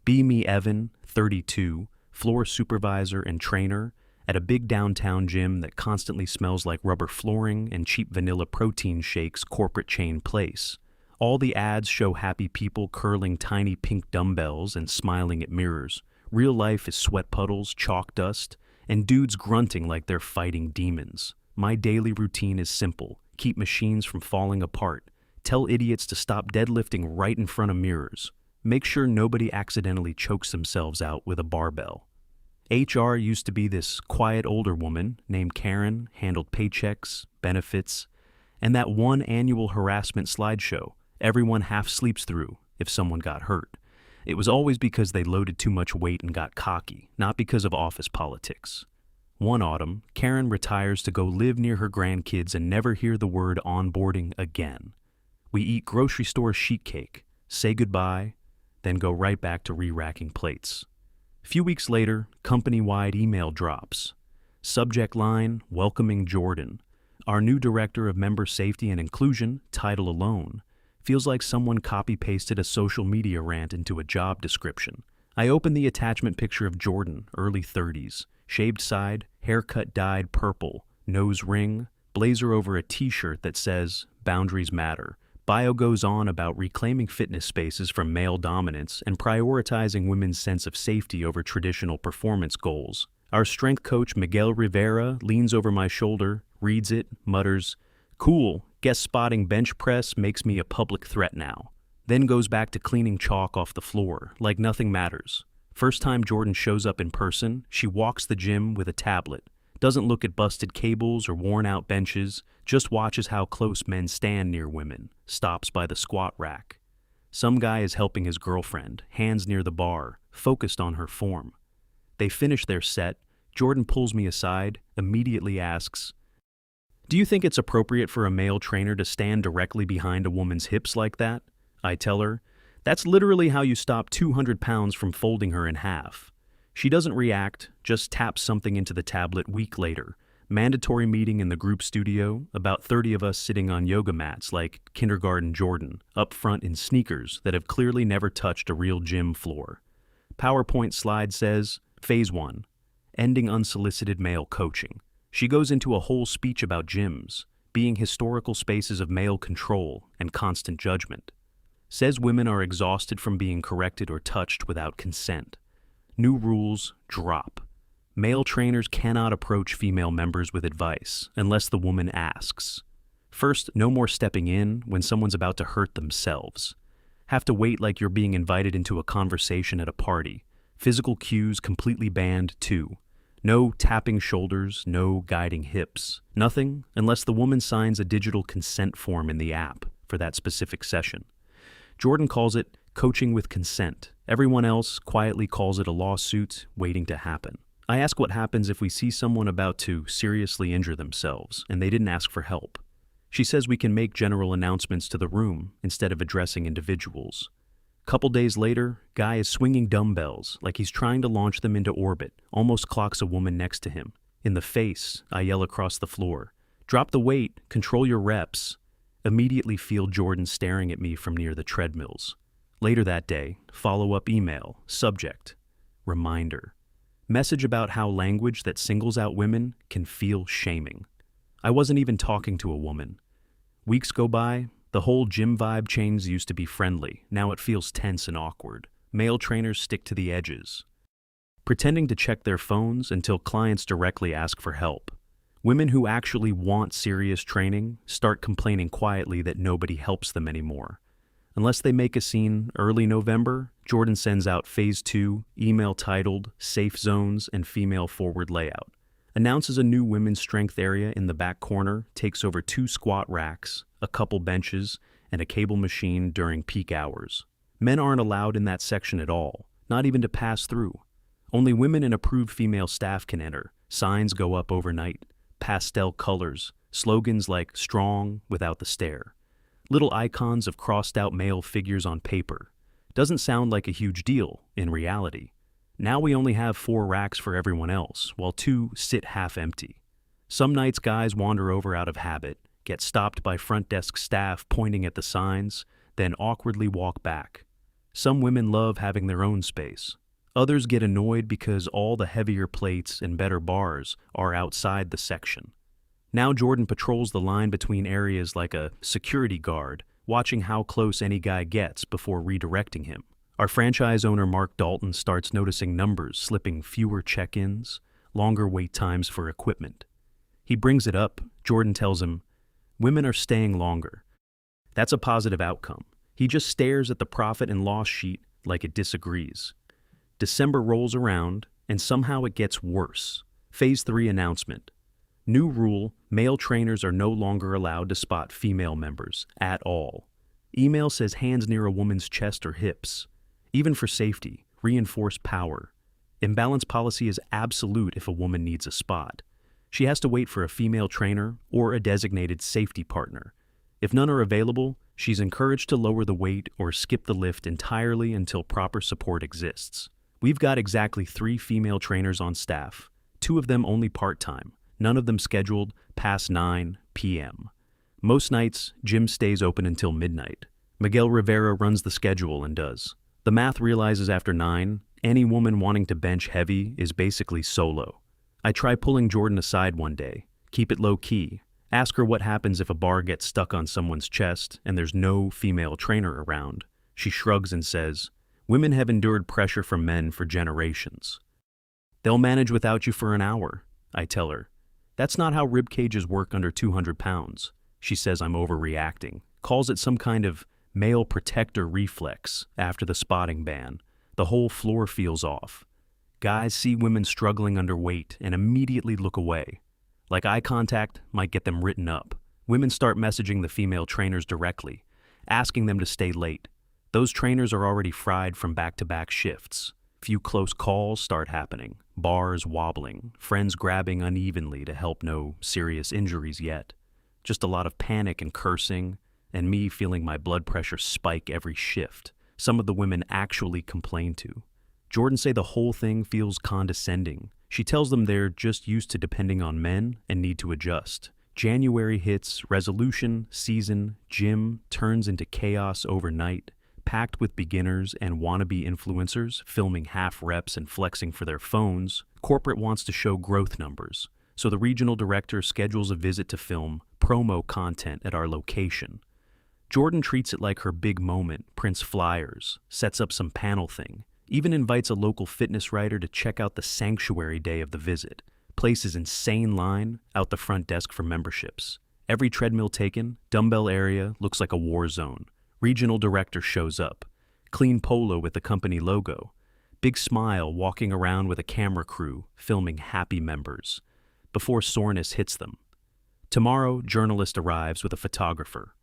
Be Me Evan, 32, floor supervisor and trainer at a big downtown gym that constantly smells like rubber flooring and cheap vanilla protein shakes corporate chain place. All the ads show happy people curling tiny pink dumbbells and smiling at mirrors. Real life is sweat puddles, chalk dust, and dudes grunting like they're fighting demons. My daily routine is simple. Keep machines from falling apart. Tell idiots to stop deadlifting right in front of mirrors. Make sure nobody accidentally chokes themselves out with a barbell. HR used to be this quiet older woman named Karen, handled paychecks, benefits, and that one annual harassment slideshow everyone half sleeps through if someone got hurt. It was always because they loaded too much weight and got cocky, not because of office politics. One autumn, Karen retires to go live near her grandkids and never hear the word onboarding again. We eat grocery store sheet cake, say goodbye, then go right back to re-racking plates. A few weeks later, company-wide email drops. Subject line, welcoming Jordan. Our new director of member safety and inclusion, title alone, feels like someone copy-pasted a social media rant into a job description. I open the attachment picture of Jordan, early 30s, shaved side, haircut dyed purple, nose ring, blazer over a t-shirt that says, Boundaries Matter. Bio goes on about reclaiming fitness spaces from male dominance and prioritizing women's sense of safety over traditional performance goals. Our strength coach, Miguel Rivera, leans over my shoulder, reads it, mutters, Cool, guess spotting bench press makes me a public threat now. Then goes back to cleaning chalk off the floor, like nothing matters. First time Jordan shows up in person, she walks the gym with a tablet. Doesn't look at busted cables or worn-out benches, just watches how close men stand near women, stops by the squat rack. Some guy is helping his girlfriend, hands near the bar, focused on her form. They finish their set. Jordan pulls me aside, immediately asks, Do you think it's appropriate for a male trainer to stand directly behind a woman's hips like that? I tell her, That's literally how you stop 200 pounds from folding her in half. She doesn't react, just taps something into the tablet week later. Mandatory meeting in the group studio, about 30 of us sitting on yoga mats like kindergarten Jordan, up front in sneakers that have clearly never touched a real gym floor. PowerPoint slide says, Phase 1, ending unsolicited male coaching. She goes into a whole speech about gyms, being historical spaces of male control and constant judgment. Says women are exhausted from being corrected or touched without consent. New rules drop. Male trainers cannot approach female members with advice unless the woman asks. First, no more stepping in when someone's about to hurt themselves. Have to wait like you're being invited into a conversation at a party. Physical cues completely banned too. No tapping shoulders, no guiding hips. Nothing unless the woman signs a digital consent form in the app for that specific session. Jordan calls it coaching with consent. Everyone else quietly calls it a lawsuit waiting to happen. I ask what happens if we see someone about to seriously injure themselves and they didn't ask for help. She says we can make general announcements to the room instead of addressing individuals. Couple days later, guy is swinging dumbbells like he's trying to launch them into orbit, almost clocks a woman next to him. In the face, I yell across the floor, Drop the weight, control your reps. Immediately feel Jordan staring at me from near the treadmills. Later that day, follow-up email, subject, reminder. Message about how language that singles out women can feel shaming. I wasn't even talking to a woman. Weeks go by, the whole gym vibe chains used to be friendly. Now it feels tense and awkward. Male trainers stick to the edges, pretending to check their phones until clients directly ask for help. Women who actually want serious training start complaining quietly that nobody helps them anymore. Unless they make a scene early November, Jordan sends out Phase 2, email titled Safe Zones and Female Forward Layout. Announces a new women's strength area in the back corner, takes over 2 squat racks, a couple benches, and a cable machine during peak hours. Men aren't allowed in that section at all, not even to pass through. Only women and approved female staff can enter. Signs go up overnight. Pastel colors, slogans like strong without the stare. Little icons of crossed-out male figures on paper. Doesn't sound like a huge deal in reality. Now we only have 4 racks for everyone else, while 2 sit half empty. Some nights guys wander over out of habit, get stopped by front desk staff pointing at the signs, then awkwardly walk back. Some women love having their own space. Others get annoyed because all the heavier plates and better bars are outside the section. Now Jordan patrols the line between areas like a security guard, watching how close any guy gets before redirecting him. Our franchise owner Mark Dalton starts noticing numbers slipping, fewer check-ins, longer wait times for equipment. He brings it up. Jordan tells him, "Women are staying longer." That's a positive outcome. He just stares at the profit and loss sheet like it disagrees. December rolls around, and somehow it gets worse. Phase 3 announcement. New rule: male trainers are no longer allowed to spot female members at all. Email says hands near a woman's chest or hips. Even for safety, reinforce power. Imbalance policy is absolute if a woman needs a spot. She has to wait for a female trainer or a designated safety partner. If none are available, she's encouraged to lower the weight or skip the lift entirely until proper support exists. We've got exactly 3 female trainers on staff, 2 of them only part-time, none of them scheduled past 9 p.m. Most nights, gym stays open until midnight. Miguel Rivera runs the schedule and does. The math realizes after 9, any woman wanting to bench heavy is basically solo. I try pulling Jordan aside one day, keep it low-key, ask her what happens if a bar gets stuck on someone's chest and there's no female trainer around. She shrugs and says, "Women have endured pressure from men for generations." "They'll manage without you for an hour," I tell her. "That's not how rib cages work under 200 pounds. She says I'm overreacting, calls it some kind of male protector reflex after the spotting ban. The whole floor feels off. Guys see women struggling under weight and immediately look away. Like eye contact might get them written up. Women start messaging the female trainers directly, asking them to stay late. Those trainers are already fried from back-to-back shifts. Few close calls start happening, bars wobbling, friends grabbing unevenly to help, no serious injuries yet. Just a lot of panic and cursing, and me feeling my blood pressure spike every shift. Some of the women actually complain too. Jordan say the whole thing feels condescending. She tells them they're just used to depending on men and need to adjust. January hits, resolution, season, gym turns into chaos overnight, packed with beginners and wannabe influencers filming half reps and flexing for their phones. Corporate wants to show growth numbers, so the regional director schedules a visit to film promo content at our location. Jordan treats it like her big moment, prints flyers, sets up some panel thing, even invites a local fitness writer to check out the sanctuary day of the visit. Places insane line out the front desk for memberships. Every treadmill taken, dumbbell area looks like a war zone. Regional director shows up. Clean polo with the company logo. Big smile walking around with a camera crew filming happy members. Before soreness hits them. Tomorrow, journalist arrives with a photographer.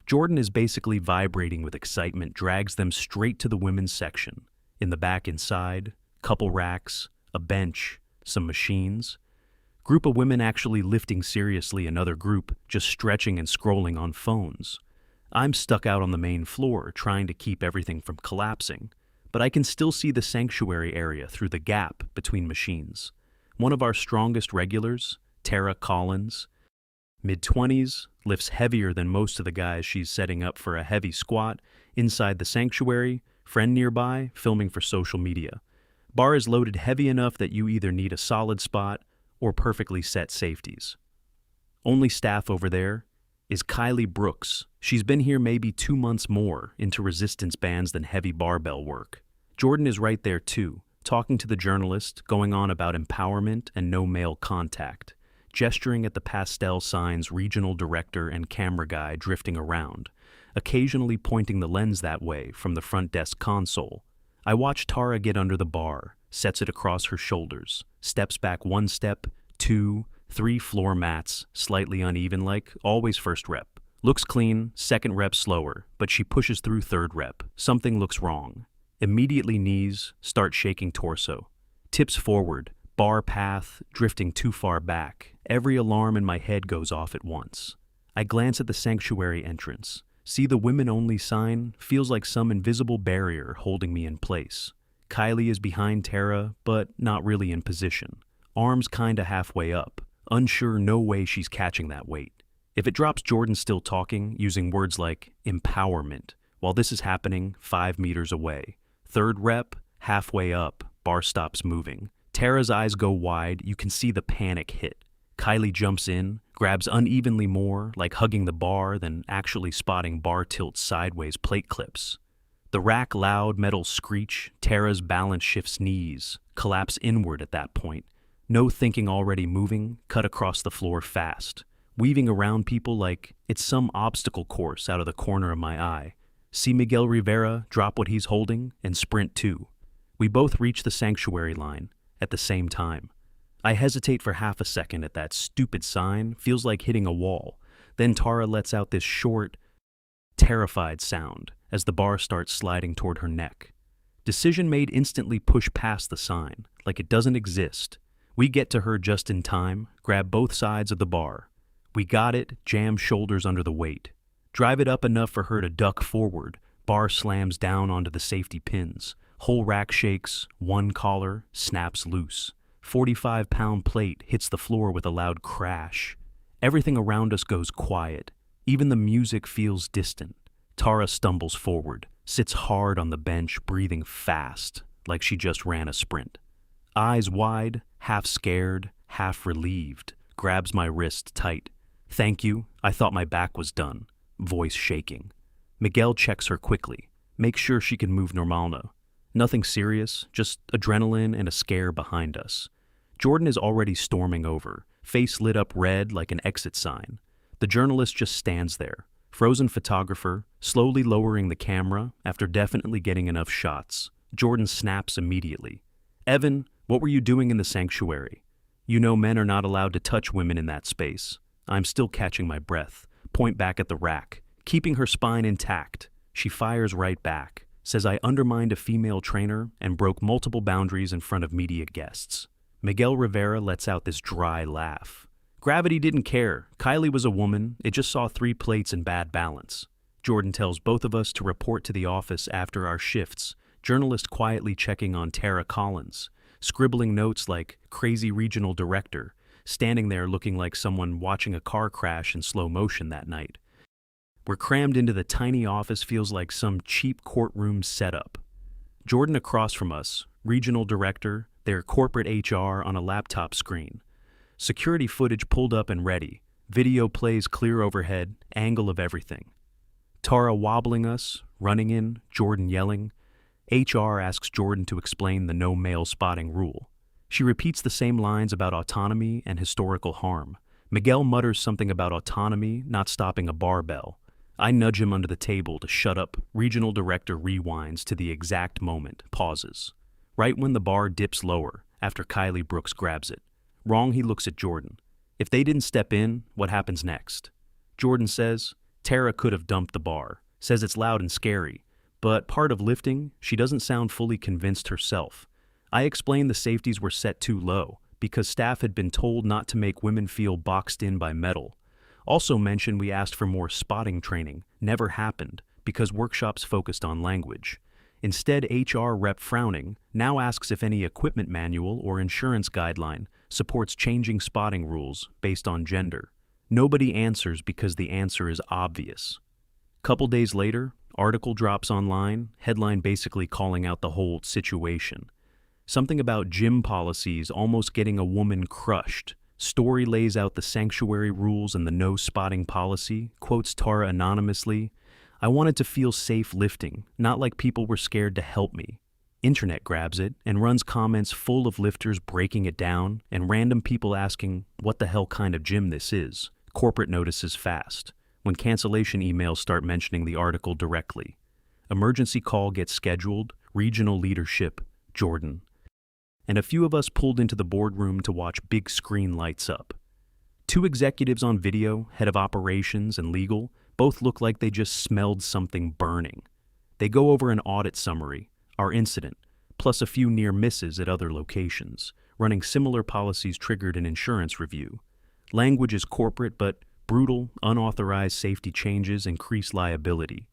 Jordan is basically vibrating with excitement, drags them straight to the women's section. In the back inside, couple racks, a bench, some machines. Group of women actually lifting seriously, another group just stretching and scrolling on phones. I'm stuck out on the main floor trying to keep everything from collapsing, but I can still see the sanctuary area through the gap between machines. One of our strongest regulars, Tara Collins, mid-20s, lifts heavier than most of the guys she's setting up for a heavy squat inside the sanctuary, friend nearby, filming for social media. Bar is loaded heavy enough that you either need a solid spot or perfectly set safeties. Only staff over there is Kylie Brooks. She's been here maybe 2 months more into resistance bands than heavy barbell work. Jordan is right there too, talking to the journalist, going on about empowerment and no male contact, gesturing at the pastel signs regional director and camera guy drifting around, occasionally pointing the lens that way from the front desk console. I watch Tara get under the bar, sets it across her shoulders, steps back 1 step, 2, 3 floor mats, slightly uneven like, always first rep. Looks clean, second rep slower, but she pushes through third rep. Something looks wrong. Immediately knees, start shaking torso. Tips forward, bar path, drifting too far back. Every alarm in my head goes off at once. I glance at the sanctuary entrance. See the women-only sign, feels like some invisible barrier holding me in place. Kylie is behind Tara, but not really in position. Arms kinda halfway up, unsure no way she's catching that weight. If it drops Jordan still talking, using words like empowerment, While this is happening, 5 meters away. Third rep, halfway up, bar stops moving. Tara's eyes go wide, you can see the panic hit. Kylie jumps in, grabs unevenly more, like hugging the bar than actually spotting bar tilt sideways plate clips. The rack loud metal screech, Tara's balance shifts knees, collapse inward at that point. No thinking already moving, cut across the floor fast, weaving around people like it's some obstacle course out of the corner of my eye. See Miguel Rivera drop what he's holding and sprint too. We both reach the sanctuary line at the same time. I hesitate for half a second at that stupid sign, feels like hitting a wall. Then Tara lets out this short, terrified sound as the bar starts sliding toward her neck. Decision made instantly push past the sign, like it doesn't exist. We get to her just in time, grab both sides of the bar. We got it, jam shoulders under the weight. Drive it up enough for her to duck forward, bar slams down onto the safety pins. Whole rack shakes, one collar snaps loose. 45-pound plate hits the floor with a loud crash. Everything around us goes quiet. Even the music feels distant. Tara stumbles forward, sits hard on the bench, breathing fast, like she just ran a sprint. Eyes wide, half scared, half relieved, grabs my wrist tight. "Thank you, I thought my back was done." Voice shaking. Miguel checks her quickly, makes sure she can move normalno. Nothing serious, just adrenaline and a scare behind us. Jordan is already storming over, face lit up red like an exit sign. The journalist just stands there, frozen photographer, slowly lowering the camera after definitely getting enough shots. Jordan snaps immediately. "Evan, what were you doing in the sanctuary? You know men are not allowed to touch women in that space." I'm still catching my breath, point back at the rack, keeping her spine intact. She fires right back, says I undermined a female trainer and broke multiple boundaries in front of media guests. Miguel Rivera lets out this dry laugh. "Gravity didn't care. Kylie was a woman. It just saw 3 plates in bad balance." Jordan tells both of us to report to the office after our shifts, journalist quietly checking on Tara Collins, scribbling notes like crazy regional director, standing there looking like someone watching a car crash in slow motion that night. We're crammed into the tiny office, feels like some cheap courtroom setup. Jordan across from us, regional director, their corporate HR on a laptop screen. Security footage pulled up and ready. Video plays clear overhead, angle of everything. Tara wobbling us, running in, Jordan yelling. HR asks Jordan to explain the no male spotting rule. She repeats the same lines about autonomy and historical harm. Miguel mutters something about autonomy not stopping a barbell. I nudge him under the table to shut up. Regional director rewinds to the exact moment, pauses. Right when the bar dips lower, after Kylie Brooks grabs it. Wrong, he looks at Jordan. If they didn't step in, what happens next? Jordan says, Tara could have dumped the bar. Says it's loud and scary. But part of lifting, she doesn't sound fully convinced herself. I explain the safeties were set too low, because staff had been told not to make women feel boxed in by metal. Also mentioned we asked for more spotting training. Never happened, because workshops focused on language. Instead, HR rep frowning now asks if any equipment manual or insurance guideline supports changing spotting rules based on gender. Nobody answers because the answer is obvious. Couple days later, article drops online, headline basically calling out the whole situation. Something about gym policies almost getting a woman crushed. Story lays out the sanctuary rules and the no spotting policy, quotes Tara anonymously. I wanted to feel safe lifting, not like people were scared to help me. Internet grabs it and runs comments full of lifters breaking it down and random people asking what the hell kind of gym this is. Corporate notices fast. When cancellation emails start mentioning the article directly. Emergency call gets scheduled, regional leadership, Jordan. And a few of us pulled into the boardroom to watch big screen lights up. 2 executives on video, head of operations and legal, both look like they just smelled something burning. They go over an audit summary, our incident, plus a few near misses at other locations, running similar policies triggered an insurance review. Language is corporate, but brutal, unauthorized safety changes increase liability.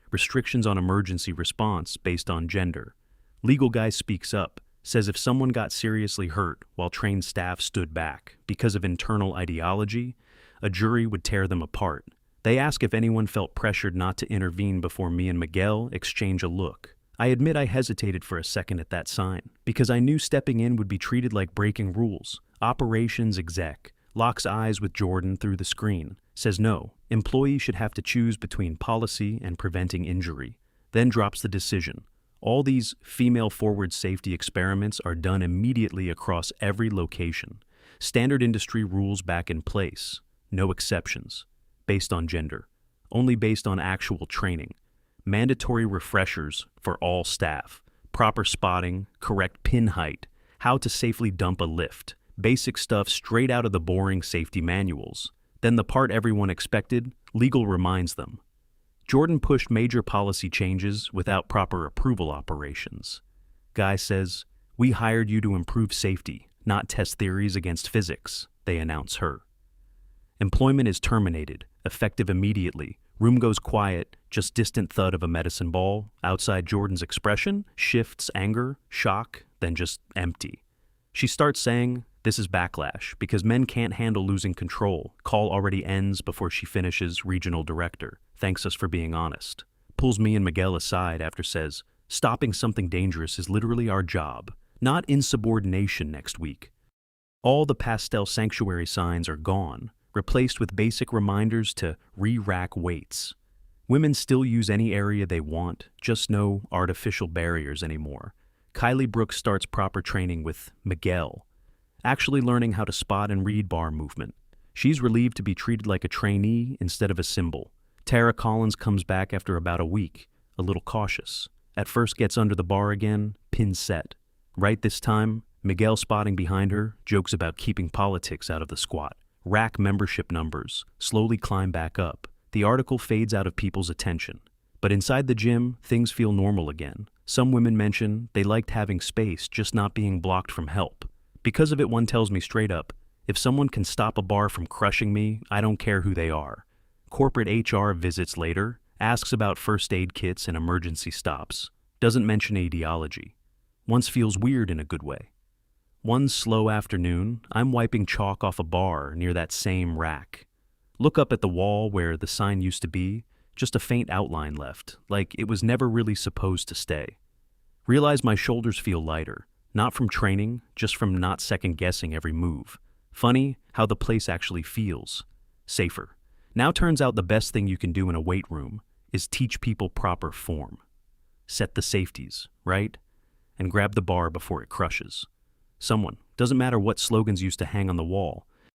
Restrictions on emergency response based on gender. Legal guy speaks up, says if someone got seriously hurt while trained staff stood back because of internal ideology, a jury would tear them apart. They ask if anyone felt pressured not to intervene before me and Miguel exchange a look. I admit I hesitated for a second at that sign, because I knew stepping in would be treated like breaking rules. Operations exec locks eyes with Jordan through the screen, says no, employees should have to choose between policy and preventing injury, then drops the decision. All these female-forward safety experiments are done immediately across every location. Standard industry rules back in place. No exceptions. Based on gender. Only based on actual training. Mandatory refreshers for all staff. Proper spotting, correct pin height, how to safely dump a lift. Basic stuff straight out of the boring safety manuals. Then the part everyone expected, legal reminds them. Jordan pushed major policy changes without proper approval operations. Guy says, "We hired you to improve safety, not test theories against physics," they announce her. Employment is terminated, effective immediately. Room goes quiet, just distant thud of a medicine ball. Outside Jordan's expression shifts anger, shock, then just empty. She starts saying, this is backlash, because men can't handle losing control. Call already ends before she finishes, regional director. Thanks us for being honest. Pulls me and Miguel aside after says, stopping something dangerous is literally our job, not insubordination next week. All the pastel sanctuary signs are gone, replaced with basic reminders to re-rack weights. Women still use any area they want, just no artificial barriers anymore. Kylie Brooks starts proper training with Miguel, actually learning how to spot and read bar movement. She's relieved to be treated like a trainee instead of a symbol. Tara Collins comes back after about a week, a little cautious. At first gets under the bar again, pin set. Right this time, Miguel spotting behind her, jokes about keeping politics out of the squat. Rack membership numbers, slowly climb back up. The article fades out of people's attention. But inside the gym, things feel normal again. Some women mention they liked having space, just not being blocked from help. Because of it, one tells me straight up, if someone can stop a bar from crushing me, I don't care who they are. Corporate HR visits later, asks about first aid kits and emergency stops. Doesn't mention ideology. Once feels weird in a good way. One slow afternoon, I'm wiping chalk off a bar near that same rack. Look up at the wall where the sign used to be, just a faint outline left, like it was never really supposed to stay. Realize my shoulders feel lighter, not from training, just from not second-guessing every move. Funny how the place actually feels. Safer. Now turns out the best thing you can do in a weight room is teach people proper form. Set the safeties, right? And grab the bar before it crushes. Someone, doesn't matter what slogans used to hang on the wall,